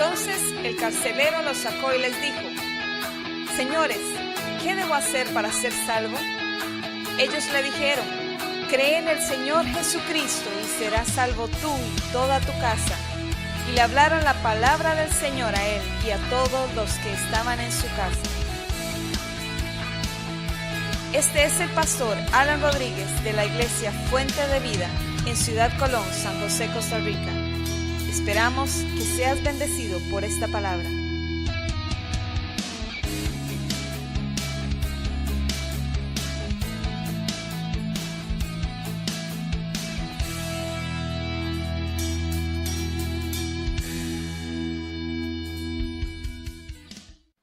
Entonces el carcelero los sacó y les dijo: Señores, ¿qué debo hacer para ser salvo? Ellos le dijeron: Cree en el Señor Jesucristo y serás salvo tú y toda tu casa. Y le hablaron la palabra del Señor a él y a todos los que estaban en su casa. Este es el pastor Alan Rodríguez de la iglesia Fuente de Vida en Ciudad Colón, San José, Costa Rica. Esperamos que seas bendecido por esta palabra.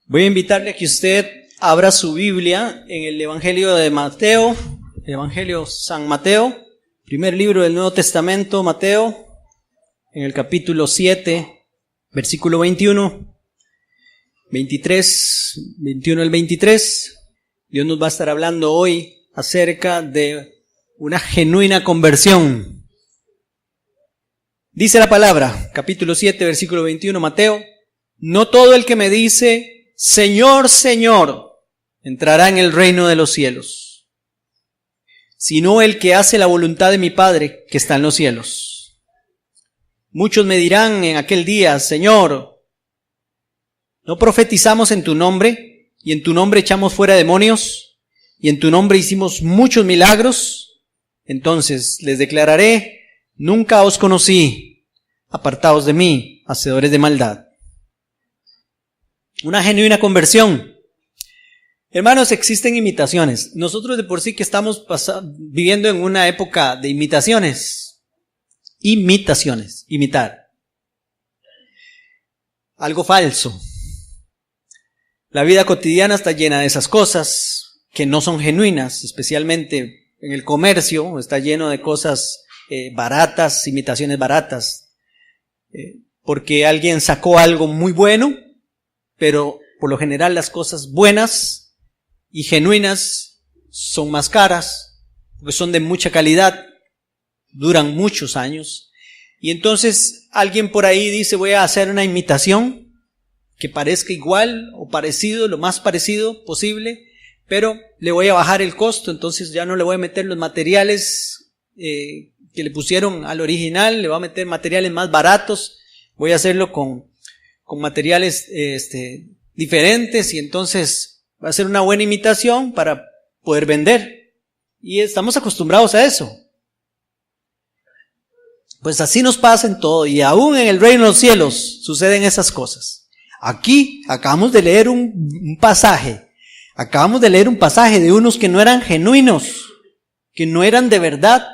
Voy a invitarle a que usted abra su Biblia en el Evangelio de Mateo, el Evangelio San Mateo, primer libro del Nuevo Testamento, Mateo, en el capítulo 7, versículo 21, 21 al 23. Dios nos va a estar hablando hoy acerca de una genuina conversión. Dice la palabra, capítulo 7, versículo 21, Mateo: No todo el que me dice Señor, Señor, entrará en el reino de los cielos, sino el que hace la voluntad de mi Padre que está en los cielos. Muchos me dirán en aquel día: Señor, ¿no profetizamos en tu nombre? Y en tu nombre echamos fuera demonios, y en tu nombre hicimos muchos milagros. Entonces les declararé: nunca os conocí, apartaos de mí, hacedores de maldad. Una genuina conversión. Hermanos, existen imitaciones. Nosotros de por sí que estamos viviendo en una época de imitaciones. Imitaciones, imitar. Algo falso. La vida cotidiana está llena de esas cosas que no son genuinas, especialmente en el comercio, está lleno de cosas baratas, imitaciones baratas. Porque alguien sacó algo muy bueno, pero por lo general las cosas buenas y genuinas son más caras, porque son de mucha calidad, duran muchos años. Y entonces alguien por ahí dice: voy a hacer una imitación que parezca igual o parecido, lo más parecido posible, pero le voy a bajar el costo, entonces ya no le voy a meter los materiales que le pusieron al original, le voy a meter materiales más baratos, voy a hacerlo con materiales diferentes, y entonces va a ser una buena imitación para poder vender. Y estamos acostumbrados a eso. Pues así nos pasa en todo, y aún en el reino de los cielos suceden esas cosas. Aquí acabamos de leer un pasaje de unos que no eran genuinos, que no eran de verdad.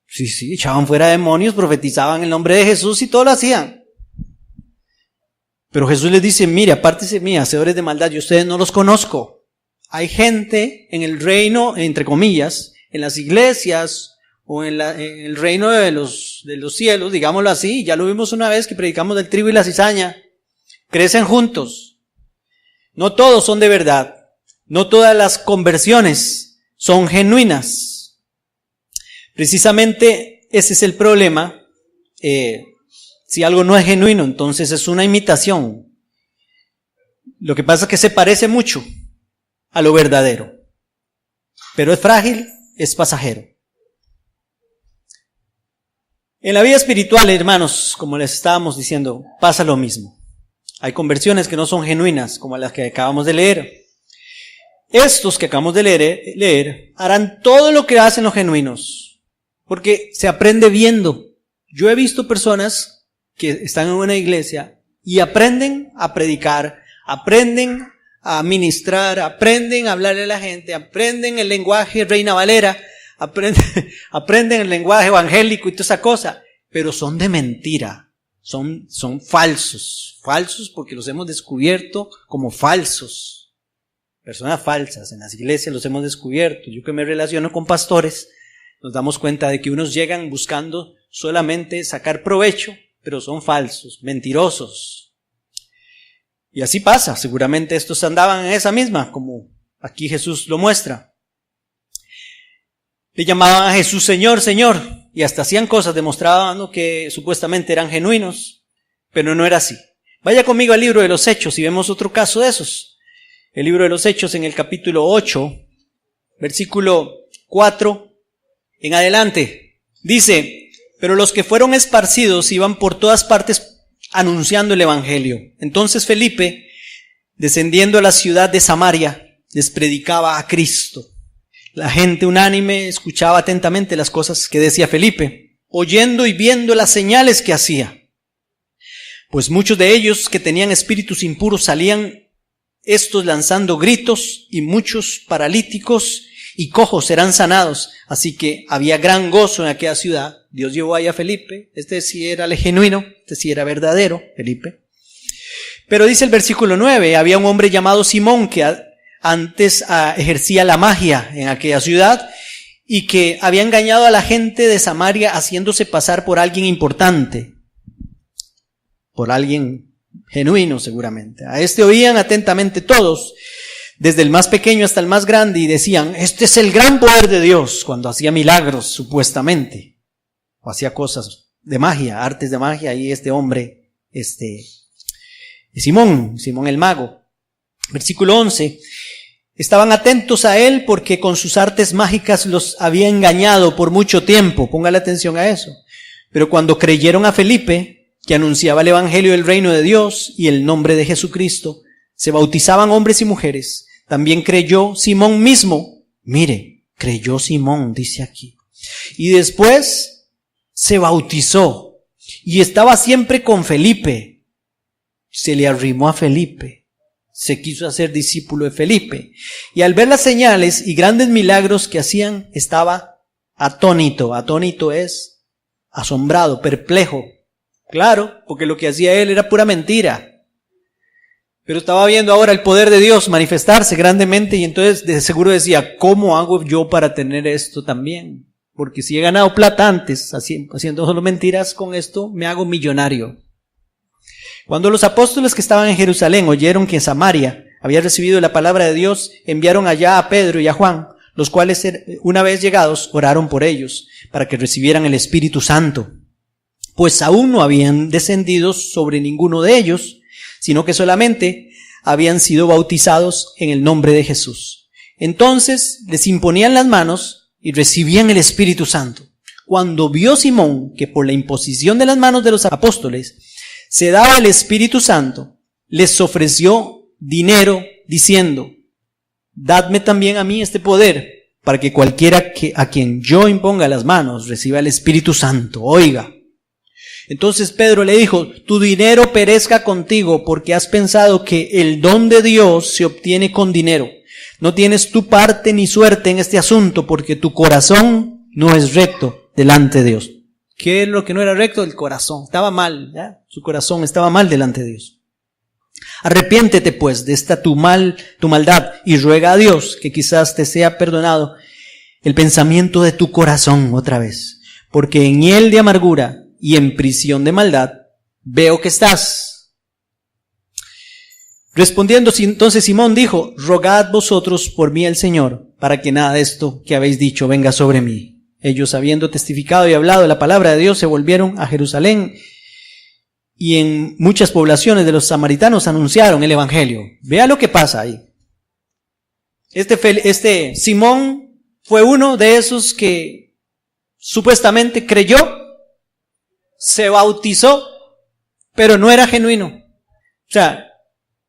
Sí, echaban fuera demonios, profetizaban el nombre de Jesús y todo lo hacían. Pero Jesús les dice: mire, apártese de mí, hacedores de maldad, yo ustedes no los conozco. Hay gente en el reino, entre comillas, en las iglesias o en el reino de los cielos, digámoslo así, ya lo vimos una vez que predicamos del trigo y la cizaña, crecen juntos. No todos son de verdad, no todas las conversiones son genuinas. Precisamente ese es el problema. Si algo no es genuino, entonces es una imitación. Lo que pasa es que se parece mucho a lo verdadero, pero es frágil, es pasajero. En la vida espiritual, hermanos, como les estábamos diciendo, pasa lo mismo. Hay conversiones que no son genuinas, como las que acabamos de leer. Estos que acabamos de leer harán todo lo que hacen los genuinos, porque se aprende viendo. Yo he visto personas que están en una iglesia y aprenden a predicar, aprenden a ministrar, aprenden a hablarle a la gente, aprenden el lenguaje Reina Valera, aprenden el lenguaje evangélico y toda esa cosa, pero son de mentira, son falsos porque los hemos descubierto como falsos, personas falsas. En las iglesias los hemos descubierto. Yo que me relaciono con pastores, nos damos cuenta de que unos llegan buscando solamente sacar provecho, pero son falsos, mentirosos. Y así pasa, seguramente estos andaban en esa misma, como aquí Jesús lo muestra. Le llamaban a Jesús Señor, Señor, y hasta hacían cosas, demostraban que supuestamente eran genuinos, pero no era así. Vaya conmigo al libro de los Hechos y vemos otro caso de esos. El libro de los Hechos en el capítulo 8, versículo 4 en adelante. Dice: pero los que fueron esparcidos iban por todas partes anunciando el evangelio. Entonces Felipe, descendiendo a la ciudad de Samaria, les predicaba a Cristo. La gente unánime escuchaba atentamente las cosas que decía Felipe, oyendo y viendo las señales que hacía. Pues muchos de ellos que tenían espíritus impuros salían estos lanzando gritos, y muchos paralíticos y cojos serán sanados. Así que había gran gozo en aquella ciudad. Dios llevó ahí a Felipe. Este sí era genuino, este sí era verdadero, Felipe. Pero dice el versículo 9, había un hombre llamado Simón que antes ejercía la magia en aquella ciudad y que había engañado a la gente de Samaria haciéndose pasar por alguien importante, por alguien genuino seguramente. A este oían atentamente todos, desde el más pequeño hasta el más grande, y decían: este es el gran poder de Dios, cuando hacía milagros supuestamente, o hacía cosas de magia, artes de magia. Y este hombre, Simón el mago. Versículo 11, estaban atentos a él porque con sus artes mágicas los había engañado por mucho tiempo. Póngale atención a eso. Pero cuando creyeron a Felipe, que anunciaba el evangelio del reino de Dios y el nombre de Jesucristo, se bautizaban hombres y mujeres. También creyó Simón mismo. Mire, creyó Simón, dice aquí. Y después se bautizó y estaba siempre con Felipe. Se le arrimó a Felipe. Se quiso hacer discípulo de Felipe. Y al ver las señales y grandes milagros que hacían, estaba atónito. Atónito es asombrado, perplejo. Claro, porque lo que hacía él era pura mentira. Pero estaba viendo ahora el poder de Dios manifestarse grandemente, y entonces de seguro decía: ¿cómo hago yo para tener esto también? Porque si he ganado plata antes haciendo solo mentiras, con esto me hago millonario. Cuando los apóstoles que estaban en Jerusalén oyeron que en Samaria había recibido la palabra de Dios, enviaron allá a Pedro y a Juan, los cuales una vez llegados oraron por ellos para que recibieran el Espíritu Santo. Pues aún no habían descendido sobre ninguno de ellos, sino que solamente habían sido bautizados en el nombre de Jesús. Entonces les imponían las manos y recibían el Espíritu Santo. Cuando vio Simón que por la imposición de las manos de los apóstoles se daba el Espíritu Santo, les ofreció dinero diciendo: dadme también a mí este poder, para que cualquiera a quien yo imponga las manos reciba el Espíritu Santo. Oiga. Entonces Pedro le dijo: tu dinero perezca contigo, porque has pensado que el don de Dios se obtiene con dinero. No tienes tu parte ni suerte en este asunto, porque tu corazón no es recto delante de Dios. ¿Qué es lo que no era recto? El corazón. Estaba mal, ¿ya? Su corazón estaba mal delante de Dios. Arrepiéntete pues de esta tu maldad, y ruega a Dios que quizás te sea perdonado el pensamiento de tu corazón otra vez, porque en hiel de amargura y en prisión de maldad veo que estás. Respondiendo entonces Simón dijo: rogad vosotros por mí al Señor, para que nada de esto que habéis dicho venga sobre mí. Ellos, habiendo testificado y hablado la palabra de Dios, se volvieron a Jerusalén, y en muchas poblaciones de los samaritanos anunciaron el evangelio. Vea lo que pasa ahí. Este Simón fue uno de esos que supuestamente creyó, se bautizó, pero no era genuino. O sea,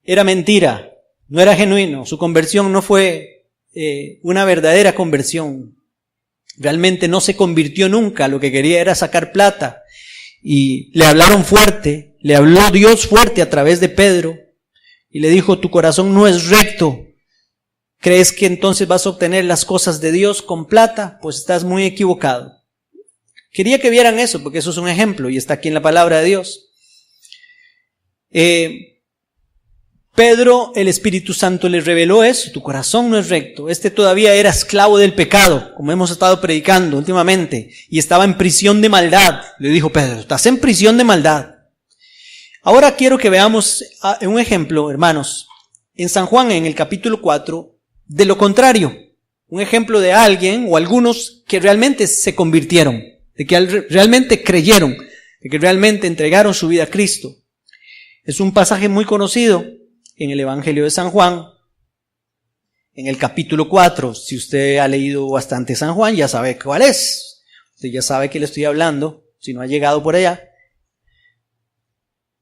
era mentira, no era genuino. Su conversión no fue una verdadera conversión. Realmente no se convirtió nunca, lo que quería era sacar plata. Y le hablaron fuerte, le habló Dios fuerte a través de Pedro, y le dijo: tu corazón no es recto. ¿Crees que entonces vas a obtener las cosas de Dios con plata? Pues estás muy equivocado. Quería que vieran eso, porque eso es un ejemplo y está aquí en la palabra de Dios. Pedro, el Espíritu Santo le reveló eso: tu corazón no es recto. Todavía era esclavo del pecado, como hemos estado predicando últimamente, y estaba en prisión de maldad. Le dijo Pedro: estás en prisión de maldad. Ahora quiero que veamos un ejemplo, hermanos, en San Juan, en el capítulo 4, de lo contrario. Un ejemplo de alguien o algunos que realmente se convirtieron, de que realmente creyeron, de que realmente entregaron su vida a Cristo. Es un pasaje muy conocido en el Evangelio de San Juan, en el capítulo 4. Si usted ha leído bastante San Juan, ya sabe cuál es. Usted ya sabe que le estoy hablando, si no ha llegado por allá.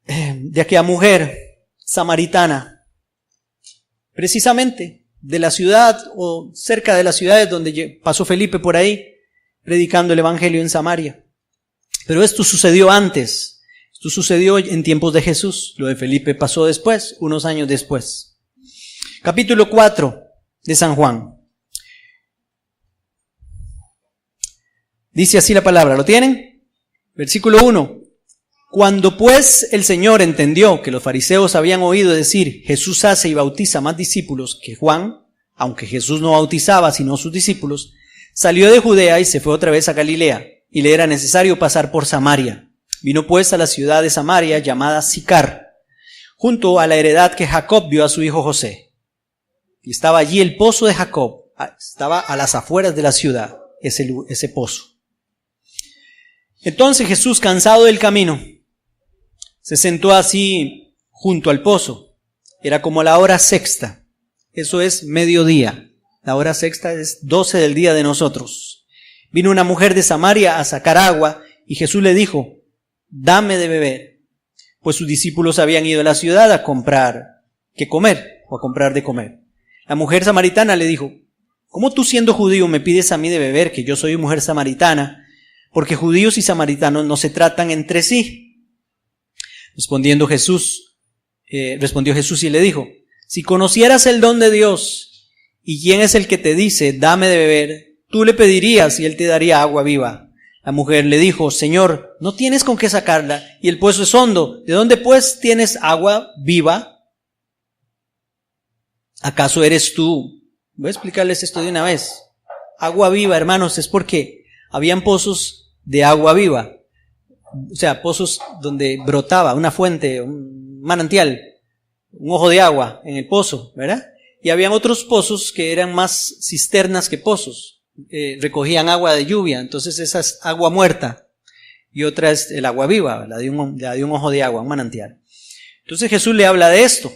De aquella mujer samaritana, precisamente de la ciudad o cerca de las ciudades donde pasó Felipe por ahí, predicando el Evangelio en Samaria. Pero esto sucedió antes, esto sucedió en tiempos de Jesús, lo de Felipe pasó después, unos años después. Capítulo 4 de San Juan. Dice así la palabra, ¿lo tienen? Versículo 1. Cuando pues el Señor entendió que los fariseos habían oído decir, Jesús hace y bautiza más discípulos que Juan, aunque Jesús no bautizaba sino sus discípulos, salió de Judea y se fue otra vez a Galilea, y le era necesario pasar por Samaria. Vino pues a la ciudad de Samaria llamada Sicar, junto a la heredad que Jacob dio a su hijo José. Y estaba allí el pozo de Jacob, estaba a las afueras de la ciudad, ese pozo. Entonces Jesús, cansado del camino, se sentó así junto al pozo. Era como la hora sexta. Eso es mediodía. La hora sexta es 12 del día de nosotros. Vino una mujer de Samaria a sacar agua y Jesús le dijo, dame de beber. Pues sus discípulos habían ido a la ciudad a comprar qué comer o a comprar de comer. La mujer samaritana le dijo, ¿cómo tú siendo judío me pides a mí de beber, que yo soy mujer samaritana? Porque judíos y samaritanos no se tratan entre sí. Respondió Jesús y le dijo, si conocieras el don de Dios y quién es el que te dice, dame de beber, tú le pedirías y él te daría agua viva. La mujer le dijo, Señor, no tienes con qué sacarla y el pozo es hondo. ¿De dónde pues tienes agua viva? ¿Acaso eres tú? Voy a explicarles esto de una vez. Agua viva, hermanos, es porque habían pozos de agua viva. O sea, pozos donde brotaba una fuente, un manantial, un ojo de agua en el pozo, ¿verdad? Y habían otros pozos que eran más cisternas que pozos, recogían agua de lluvia, entonces esa es agua muerta, y otra es el agua viva, la de un ojo de agua, un manantial. Entonces Jesús le habla de esto.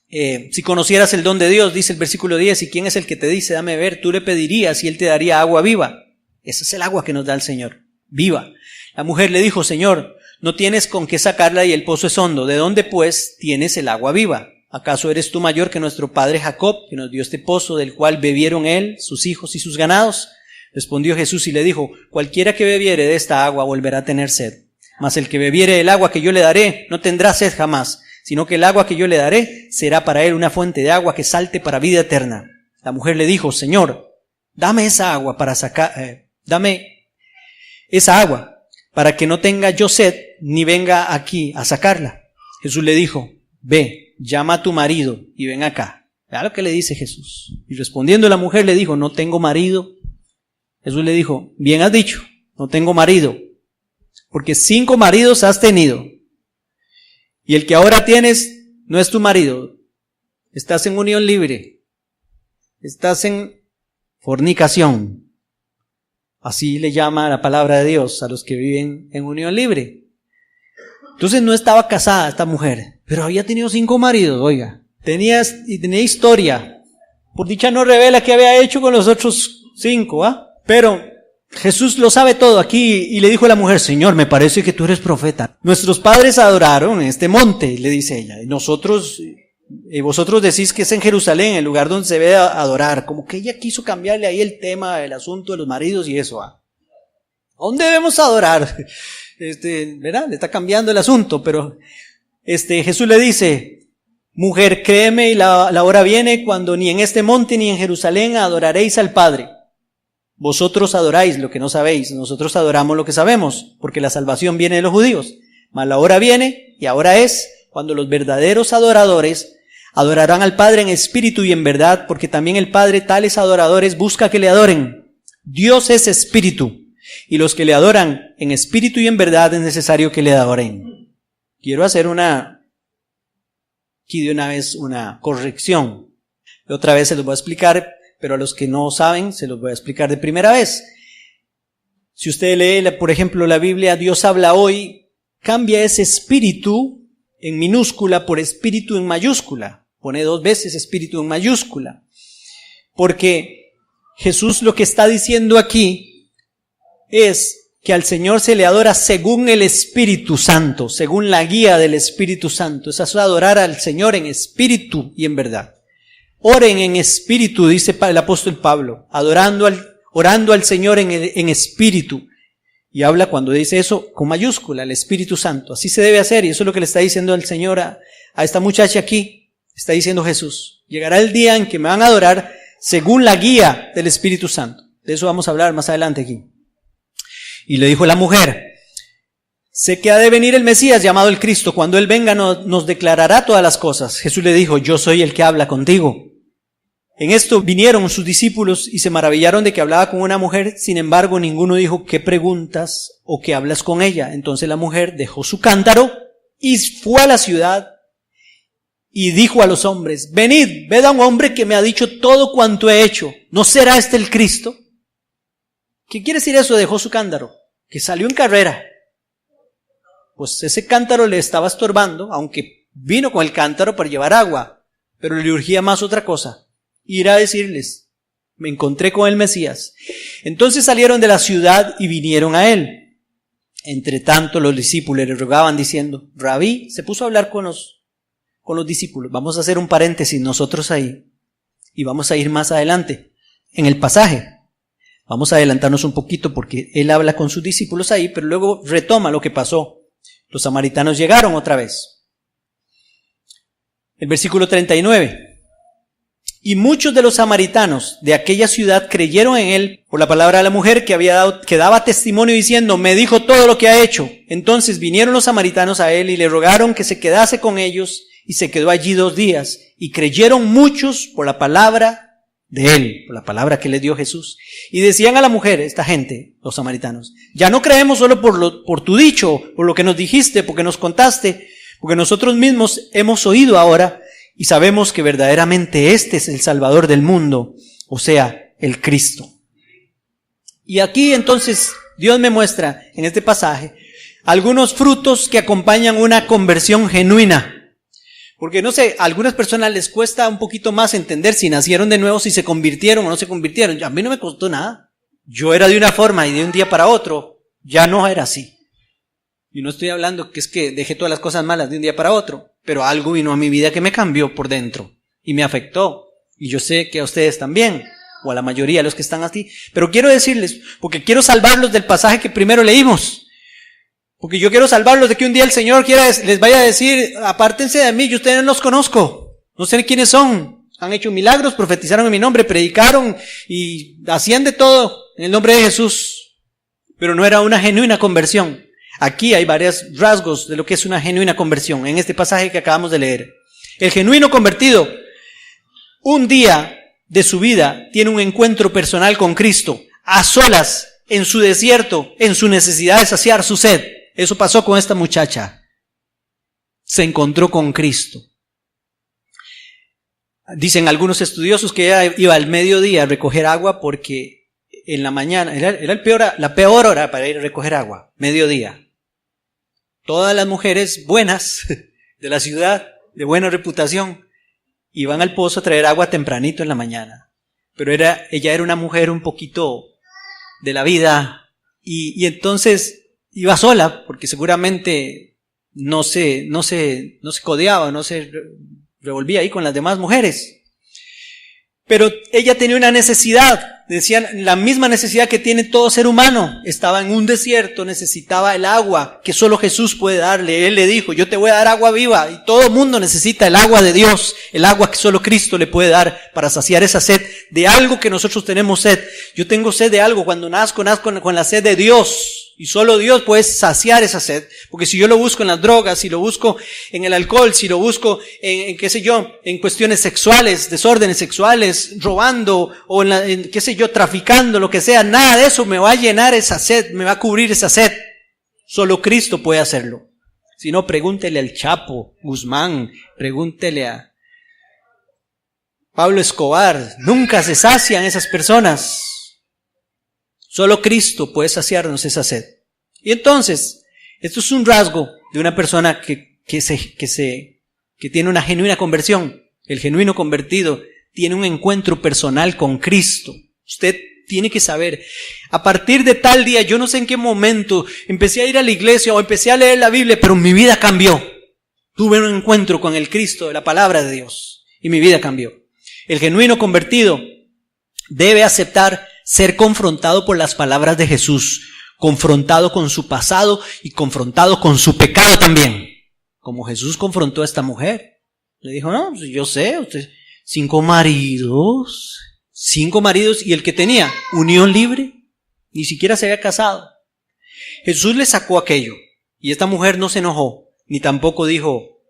Si conocieras el don de Dios, dice el versículo 10, y quién es el que te dice, dame beber, tú le pedirías y él te daría agua viva. Ese es el agua que nos da el Señor, viva. La mujer le dijo, Señor, no tienes con qué sacarla y el pozo es hondo. ¿De dónde pues tienes el agua viva? ¿Acaso eres tú mayor que nuestro padre Jacob, que nos dio este pozo del cual bebieron él, sus hijos y sus ganados? Respondió Jesús y le dijo, cualquiera que bebiere de esta agua volverá a tener sed. Mas el que bebiere el agua que yo le daré no tendrá sed jamás, sino que el agua que yo le daré será para él una fuente de agua que salte para vida eterna. La mujer le dijo, Señor, dame esa agua para que no tenga yo sed, ni venga aquí a sacarla. Jesús le dijo, ve, llama a tu marido y ven acá. Vea lo que le dice Jesús. Y respondiendo la mujer le dijo, no tengo marido. Jesús le dijo, bien has dicho, no tengo marido, porque 5 maridos has tenido. Y el que ahora tienes no es tu marido. Estás en unión libre. Estás en fornicación. Así le llama la palabra de Dios a los que viven en unión libre. Entonces no estaba casada esta mujer, pero había tenido 5 maridos, oiga. Tenía historia. Por dicha no revela qué había hecho con los otros 5, ¿ah? Pero Jesús lo sabe todo aquí y le dijo a la mujer, Señor, me parece que tú eres profeta. Nuestros padres adoraron en este monte, le dice ella, y vosotros decís que es en Jerusalén, el lugar donde se debe adorar. Como que ella quiso cambiarle ahí el tema, el asunto de los maridos y eso. ¿A dónde debemos adorar? ¿Verdad? Le está cambiando el asunto, pero Jesús le dice, mujer, créeme y la hora viene cuando ni en este monte ni en Jerusalén adoraréis al Padre. Vosotros adoráis lo que no sabéis, nosotros adoramos lo que sabemos, porque la salvación viene de los judíos. Mas la hora viene, y ahora es, cuando los verdaderos adoradores adorarán al Padre en espíritu y en verdad, porque también el Padre tales adoradores busca que le adoren. Dios es espíritu, y los que le adoran en espíritu y en verdad es necesario que le adoren. Quiero hacer aquí de una vez una corrección. Y otra vez se los voy a explicar, pero a los que no saben se los voy a explicar de primera vez. Si usted lee, por ejemplo, la Biblia, Dios habla hoy, cambia ese espíritu en minúscula por espíritu en mayúscula. Pone 2 veces espíritu en mayúscula. Porque Jesús lo que está diciendo aquí es que al Señor se le adora según el Espíritu Santo, según la guía del Espíritu Santo. Eso es adorar al Señor en espíritu y en verdad. Oren en espíritu, dice el apóstol Pablo, orando al Señor en espíritu. Y habla cuando dice eso con mayúscula, el Espíritu Santo. Así se debe hacer, y eso es lo que le está diciendo el Señor a esta muchacha aquí. Está diciendo Jesús: llegará el día en que me van a adorar según la guía del Espíritu Santo. De eso vamos a hablar más adelante aquí. Y le dijo la mujer: sé que ha de venir el Mesías llamado el Cristo. Cuando Él venga nos declarará todas las cosas. Jesús le dijo: yo soy el que habla contigo. En esto vinieron sus discípulos y se maravillaron de que hablaba con una mujer. Sin embargo, ninguno dijo: ¿qué preguntas o qué hablas con ella? Entonces la mujer dejó su cántaro y fue a la ciudad y dijo a los hombres: venid, ved a un hombre que me ha dicho todo cuanto he hecho. ¿No será este el Cristo? ¿Qué quiere decir eso? Dejó su cántaro, que salió en carrera. Pues ese cántaro le estaba estorbando, aunque vino con el cántaro para llevar agua, pero le urgía más otra cosa: ir a decirles: me encontré con el Mesías. Entonces salieron de la ciudad y vinieron a él. Entre tanto los discípulos le rogaban diciendo: Rabí, se puso a hablar con los discípulos. Vamos a hacer un paréntesis nosotros ahí y vamos a ir más adelante en el pasaje. Vamos a adelantarnos un poquito porque él habla con sus discípulos ahí, pero luego retoma lo que pasó. Los samaritanos llegaron otra vez. El versículo 39. Y muchos de los samaritanos de aquella ciudad creyeron en él por la palabra de la mujer que daba testimonio diciendo: me dijo todo lo que ha hecho. Entonces vinieron los samaritanos a él y le rogaron que se quedase con ellos, y se quedó allí 2 días. Y creyeron muchos por la palabra de él, por la palabra que le dio Jesús. Y decían a la mujer, esta gente, los samaritanos: ya no creemos solo por tu dicho, por lo que nos dijiste, porque nos contaste, porque nosotros mismos hemos oído ahora y sabemos que verdaderamente este es el Salvador del mundo, o sea, el Cristo. Y aquí entonces Dios me muestra en este pasaje algunos frutos que acompañan una conversión genuina. Porque no sé, a algunas personas les cuesta un poquito más entender si nacieron de nuevo, si se convirtieron o no se convirtieron. A mí no me costó nada. Yo era de una forma y de un día para otro ya no era así. Y no estoy hablando que es que dejé todas las cosas malas de un día para otro, pero algo vino a mi vida que me cambió por dentro y me afectó. Y yo sé que a ustedes también, o a la mayoría de los que están aquí. Pero quiero decirles, porque quiero salvarlos del pasaje que primero leímos. Porque yo quiero salvarlos de que un día el Señor les vaya a decir: apártense de mí, yo ustedes no los conozco, no sé quiénes son, han hecho milagros, profetizaron en mi nombre, predicaron y hacían de todo en el nombre de Jesús, pero no era una genuina conversión. Aquí hay varios rasgos de lo que es una genuina conversión en este pasaje que acabamos de leer. El genuino convertido, un día de su vida, tiene un encuentro personal con Cristo, a solas, en su desierto, en su necesidad de saciar su sed. Eso pasó con esta muchacha. Se encontró con Cristo. Dicen algunos estudiosos que ella iba al mediodía a recoger agua porque en la mañana era la peor hora para ir a recoger agua, mediodía. Todas las mujeres buenas de la ciudad, de buena reputación, iban al pozo a traer agua tempranito en la mañana. Pero ella era una mujer un poquito de la vida y entonces iba sola, porque seguramente no se codeaba, no se revolvía ahí con las demás mujeres. Pero ella tenía una necesidad, decían, la misma necesidad que tiene todo ser humano. Estaba en un desierto, necesitaba el agua que solo Jesús puede darle. Él le dijo: yo te voy a dar agua viva, y todo el mundo necesita el agua de Dios, el agua que solo Cristo le puede dar para saciar esa sed de algo que nosotros tenemos sed. Yo tengo sed de algo, cuando nazco con la sed de Dios. Y solo Dios puede saciar esa sed. Porque si yo lo busco en las drogas, si lo busco en el alcohol, si lo busco en cuestiones sexuales, desórdenes sexuales, robando o traficando, lo que sea, nada de eso me va a llenar esa sed, me va a cubrir esa sed. Solo Cristo puede hacerlo. Si no, pregúntele al Chapo Guzmán, pregúntele a Pablo Escobar. Nunca se sacian esas personas. Solo Cristo puede saciarnos esa sed. Y entonces, esto es un rasgo de una persona que que tiene una genuina conversión, el genuino convertido, tiene un encuentro personal con Cristo. Usted tiene que saber, a partir de tal día, yo no sé en qué momento, empecé a ir a la iglesia o empecé a leer la Biblia, pero mi vida cambió. Tuve un encuentro con el Cristo de la palabra de Dios y mi vida cambió. El genuino convertido debe aceptar ser confrontado por las palabras de Jesús, confrontado con su pasado y confrontado con su pecado también. Como Jesús confrontó a esta mujer. Le dijo, no, pues yo sé, usted, 5 maridos y el que tenía unión libre, ni siquiera se había casado. Jesús le sacó aquello y esta mujer no se enojó, ni tampoco dijo,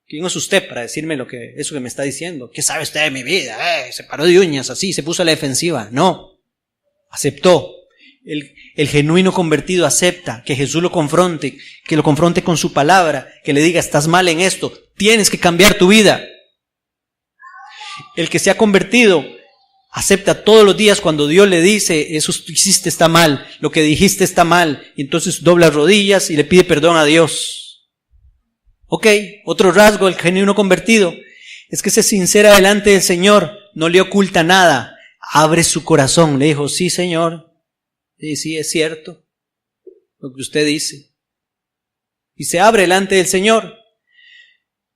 ¿quién es usted para decirme eso que me está diciendo? ¿Qué sabe usted de mi vida? Se paró de uñas así, se puso a la defensiva. No, aceptó. El genuino convertido acepta que Jesús lo confronte, que lo confronte con su palabra, que le diga, estás mal en esto, tienes que cambiar tu vida. El que se ha convertido acepta todos los días cuando Dios le dice, eso que hiciste está mal, lo que dijiste está mal, y entonces dobla rodillas y le pide perdón a Dios. Ok, otro rasgo del genuino convertido es que se sincera delante del Señor, no le oculta nada, abre su corazón, le dijo, sí Señor, sí es cierto lo que usted dice, y se abre delante del Señor.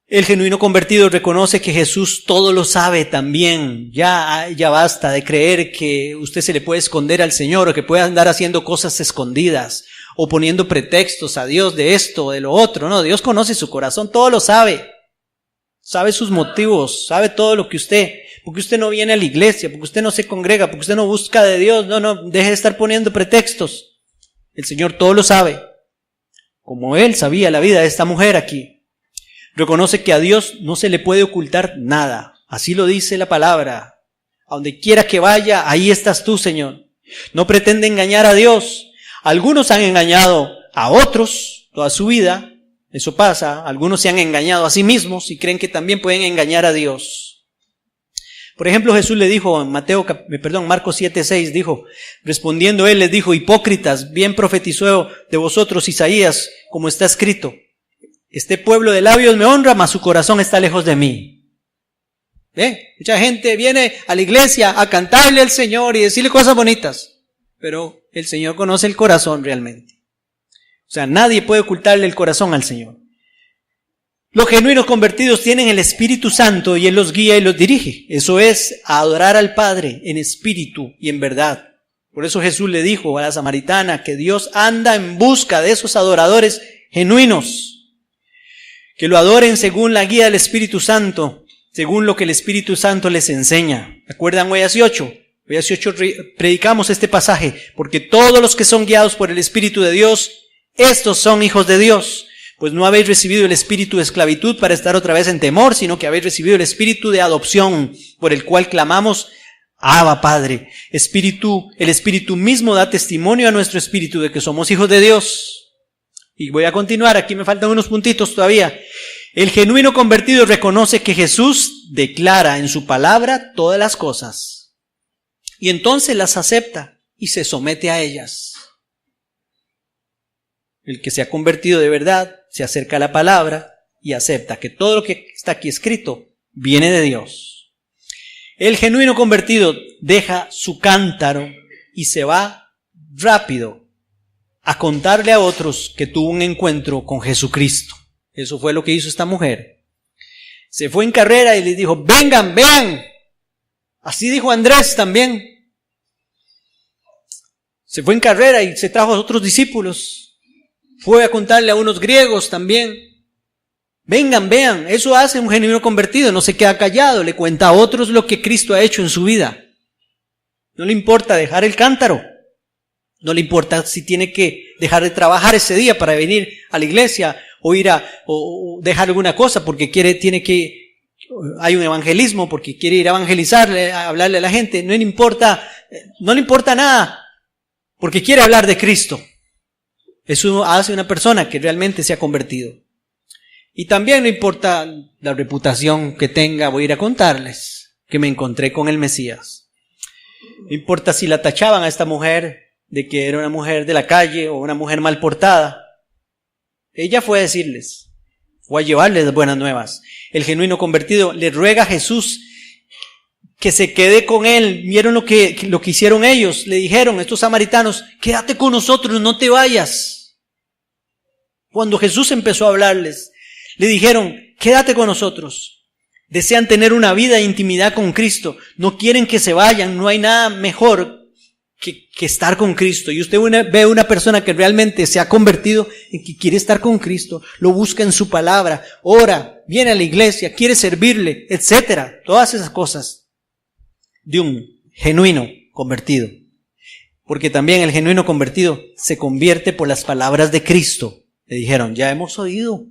El genuino convertido reconoce que Jesús todo lo sabe también. Ya basta de creer que usted se le puede esconder al Señor o que puede andar haciendo cosas escondidas o poniendo pretextos a Dios de esto o de lo otro. No, Dios conoce su corazón, todo lo sabe. Sabe sus motivos, sabe todo lo que porque usted no viene a la iglesia, porque usted no se congrega, porque usted no busca de Dios. No, deje de estar poniendo pretextos. El Señor todo lo sabe. Como Él sabía la vida de esta mujer aquí. Reconoce que a Dios no se le puede ocultar nada. Así lo dice la palabra. A donde quiera que vaya, ahí estás tú, Señor. No pretende engañar a Dios. Algunos han engañado a otros toda su vida. Eso pasa. Algunos se han engañado a sí mismos y creen que también pueden engañar a Dios. Por ejemplo, Jesús le dijo en Marcos 7:6, dijo, respondiendo él les dijo, hipócritas, bien profetizó de vosotros Isaías, como está escrito. Este pueblo de labios me honra, mas su corazón está lejos de mí. Mucha gente viene a la iglesia a cantarle al Señor y decirle cosas bonitas, pero el Señor conoce el corazón realmente. O sea, nadie puede ocultarle el corazón al Señor. Los genuinos convertidos tienen el Espíritu Santo y Él los guía y los dirige. Eso es adorar al Padre en espíritu y en verdad. Por eso Jesús le dijo a la samaritana que Dios anda en busca de esos adoradores genuinos. Que lo adoren según la guía del Espíritu Santo, según lo que el Espíritu Santo les enseña. ¿Recuerdan hoy 18? Hoy 18 predicamos este pasaje, porque todos los que son guiados por el Espíritu de Dios, estos son hijos de Dios. Pues no habéis recibido el espíritu de esclavitud para estar otra vez en temor, sino que habéis recibido el espíritu de adopción, por el cual clamamos, Abba Padre. El Espíritu mismo da testimonio a nuestro espíritu de que somos hijos de Dios. Y voy a continuar, aquí me faltan unos puntitos todavía. El genuino convertido reconoce que Jesús declara en su palabra todas las cosas. Y entonces las acepta y se somete a ellas. El que se ha convertido de verdad se acerca a la palabra y acepta que todo lo que está aquí escrito viene de Dios. El genuino convertido deja su cántaro y se va rápido a contarle a otros que tuvo un encuentro con Jesucristo. Eso fue lo que hizo esta mujer. Se fue en carrera y les dijo, vengan, vean. Así dijo Andrés también. Se fue en carrera y se trajo a otros discípulos. Fue a contarle a unos griegos también. Vengan, vean. Eso hace un genuino convertido. No se queda callado. Le cuenta a otros lo que Cristo ha hecho en su vida. No le importa dejar el cántaro. No le importa si tiene que dejar de trabajar ese día para venir a la iglesia o ir o dejar alguna cosa porque hay un evangelismo, porque quiere ir a evangelizarle, a hablarle a la gente. No le importa nada porque quiere hablar de Cristo. Eso hace una persona que realmente se ha convertido. Y también no importa la reputación que tenga, voy a ir a contarles que me encontré con el Mesías. No importa si la tachaban a esta mujer de que era una mujer de la calle o una mujer mal portada. Ella fue a decirles, o a llevarles las buenas nuevas. El genuino convertido le ruega a Jesús que se quede con él. Vieron lo que hicieron ellos. Le dijeron estos samaritanos, quédate con nosotros, no te vayas. Cuando Jesús empezó a hablarles, le dijeron, quédate con nosotros. Desean tener una vida de intimidad con Cristo. No quieren que se vayan. No hay nada mejor que estar con Cristo. Y usted ve una persona que realmente se ha convertido en que quiere estar con Cristo, lo busca en su palabra, ora, viene a la iglesia, quiere servirle, etcétera. Todas esas cosas de un genuino convertido. Porque también el genuino convertido se convierte por las palabras de Cristo. Le dijeron, ya hemos oído.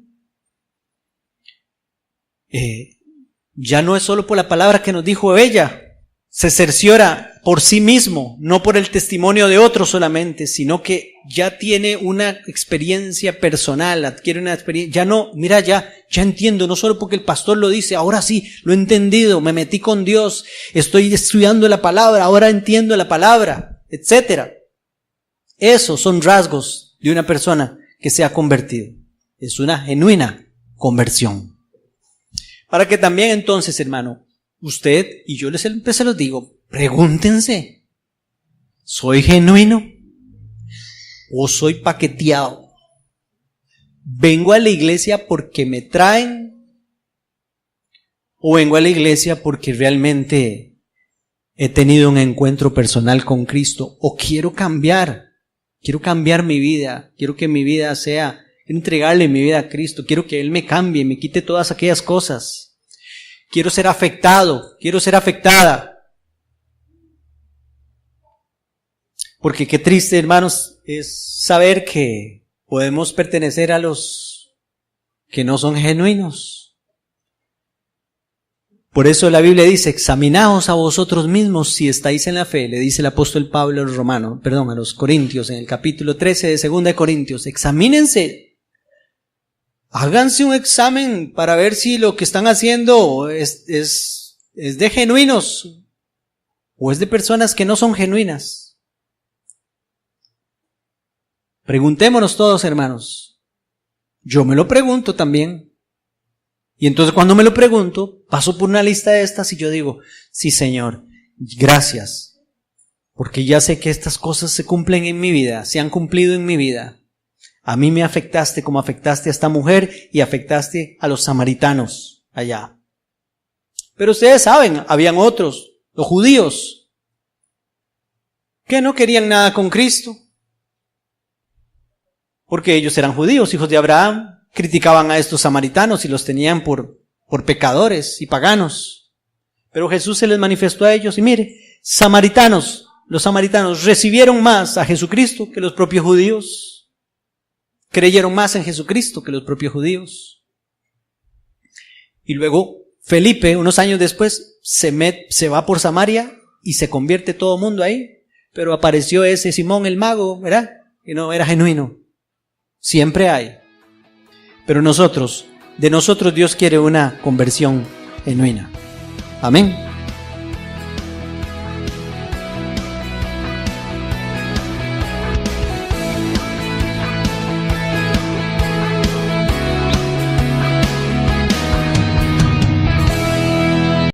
Ya no es solo por la palabra que nos dijo ella. Se cerciora por sí mismo, no por el testimonio de otros solamente, sino que ya tiene una experiencia personal, adquiere una experiencia, ya no, mira, ya entiendo, no solo porque el pastor lo dice, ahora sí, lo he entendido, me metí con Dios, estoy estudiando la palabra, ahora entiendo la palabra, etcétera. Esos son rasgos de una persona que se ha convertido. Es una genuina conversión. Para que también entonces, hermano, usted y yo se los digo, pregúntense, ¿soy genuino o soy paqueteado? ¿Vengo a la iglesia porque me traen o vengo a la iglesia porque realmente he tenido un encuentro personal con Cristo o quiero cambiar mi vida, quiero que mi vida sea, quiero entregarle mi vida a Cristo, quiero que Él me cambie, me quite todas aquellas cosas? Quiero ser afectado, quiero ser afectada. Porque qué triste, hermanos, es saber que podemos pertenecer a los que no son genuinos. Por eso la Biblia dice, examinaos a vosotros mismos si estáis en la fe, le dice el apóstol Pablo a los Corintios, en el capítulo 13 de 2 de Corintios, examínense. Háganse un examen para ver si lo que están haciendo es de genuinos o es de personas que no son genuinas. Preguntémonos todos, hermanos. Yo me lo pregunto también. Y entonces cuando me lo pregunto, paso por una lista de estas y yo digo, sí, Señor, gracias. Porque ya sé que estas cosas se cumplen en mi vida, se han cumplido en mi vida. A mí me afectaste como afectaste a esta mujer y afectaste a los samaritanos allá. Pero ustedes saben, habían otros, los judíos, que no querían nada con Cristo. Porque ellos eran judíos, hijos de Abraham, criticaban a estos samaritanos y los tenían por pecadores y paganos. Pero Jesús se les manifestó a ellos y mire, los samaritanos recibieron más a Jesucristo que los propios judíos. Creyeron más en Jesucristo que los propios judíos. Y luego Felipe, unos años después, se va por Samaria y se convierte todo el mundo ahí. Pero apareció ese Simón el mago, ¿verdad? Que no era genuino. Siempre hay. Pero de nosotros Dios quiere una conversión genuina. Amén.